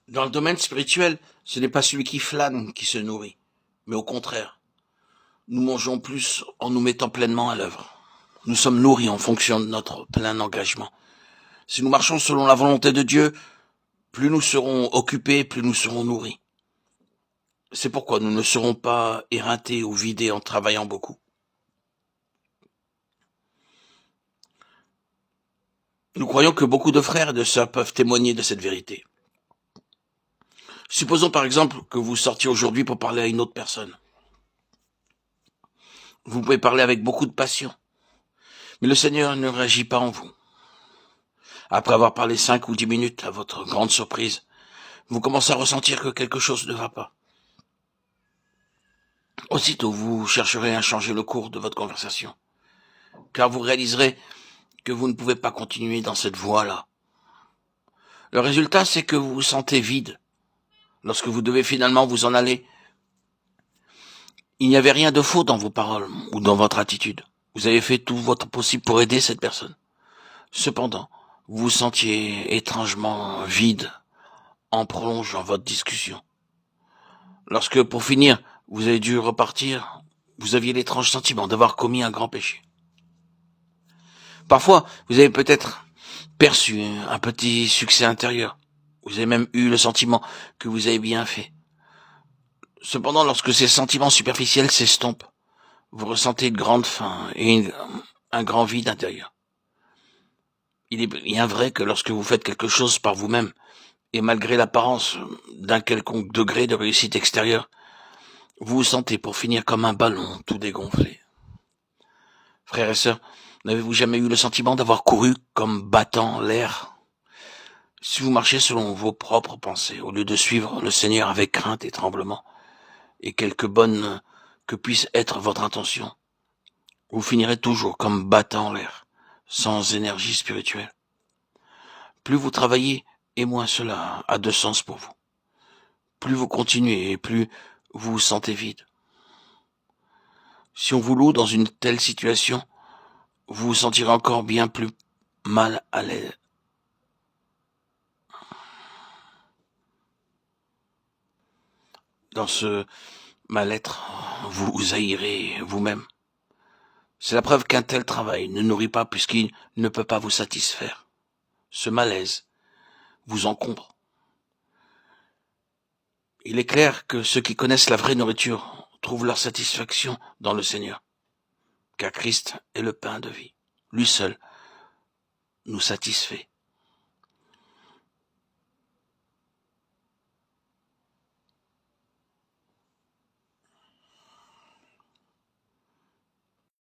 Dans le domaine spirituel, ce n'est pas celui qui flâne qui se nourrit, mais au contraire, nous mangeons plus en nous mettant pleinement à l'œuvre. Nous sommes nourris en fonction de notre plein engagement. Si nous marchons selon la volonté de Dieu, plus nous serons occupés, plus nous serons nourris. C'est pourquoi nous ne serons pas éreintés ou vidés en travaillant beaucoup. Nous croyons que beaucoup de frères et de sœurs peuvent témoigner de cette vérité. Supposons par exemple que vous sortiez aujourd'hui pour parler à une autre personne. Vous pouvez parler avec beaucoup de passion, mais le Seigneur ne réagit pas en vous. Après avoir parlé 5 ou 10 minutes, à votre grande surprise, vous commencez à ressentir que quelque chose ne va pas. Aussitôt, vous chercherez à changer le cours de votre conversation, car vous réaliserez que vous ne pouvez pas continuer dans cette voie-là. Le résultat, c'est que vous vous sentez vide. Lorsque vous devez finalement vous en aller, il n'y avait rien de faux dans vos paroles ou dans votre attitude. Vous avez fait tout votre possible pour aider cette personne. Cependant, vous vous sentiez étrangement vide en prolongeant votre discussion. Lorsque, pour finir, vous avez dû repartir, vous aviez l'étrange sentiment d'avoir commis un grand péché. Parfois, vous avez peut-être perçu un petit succès intérieur. Vous avez même eu le sentiment que vous avez bien fait. Cependant, lorsque ces sentiments superficiels s'estompent, vous ressentez une grande faim et un grand vide intérieur. Il est bien vrai que lorsque vous faites quelque chose par vous-même, et malgré l'apparence d'un quelconque degré de réussite extérieure, vous vous sentez pour finir comme un ballon tout dégonflé. Frères et sœurs, n'avez-vous jamais eu le sentiment d'avoir couru comme battant l'air? Si vous marchez selon vos propres pensées, au lieu de suivre le Seigneur avec crainte et tremblement, et quelque bonne que puisse être votre intention, vous finirez toujours comme battant l'air, sans énergie spirituelle. Plus vous travaillez, et moins cela a de sens pour vous. Plus vous continuez, et plus vous vous sentez vide. Si on vous loue dans une telle situation, vous vous sentirez encore bien plus mal à l'aise. Dans ce mal-être, vous vous haïrez vous-même. C'est la preuve qu'un tel travail ne nourrit pas puisqu'il ne peut pas vous satisfaire. Ce malaise vous encombre. Il est clair que ceux qui connaissent la vraie nourriture trouvent leur satisfaction dans le Seigneur, car Christ est le pain de vie. Lui seul nous satisfait.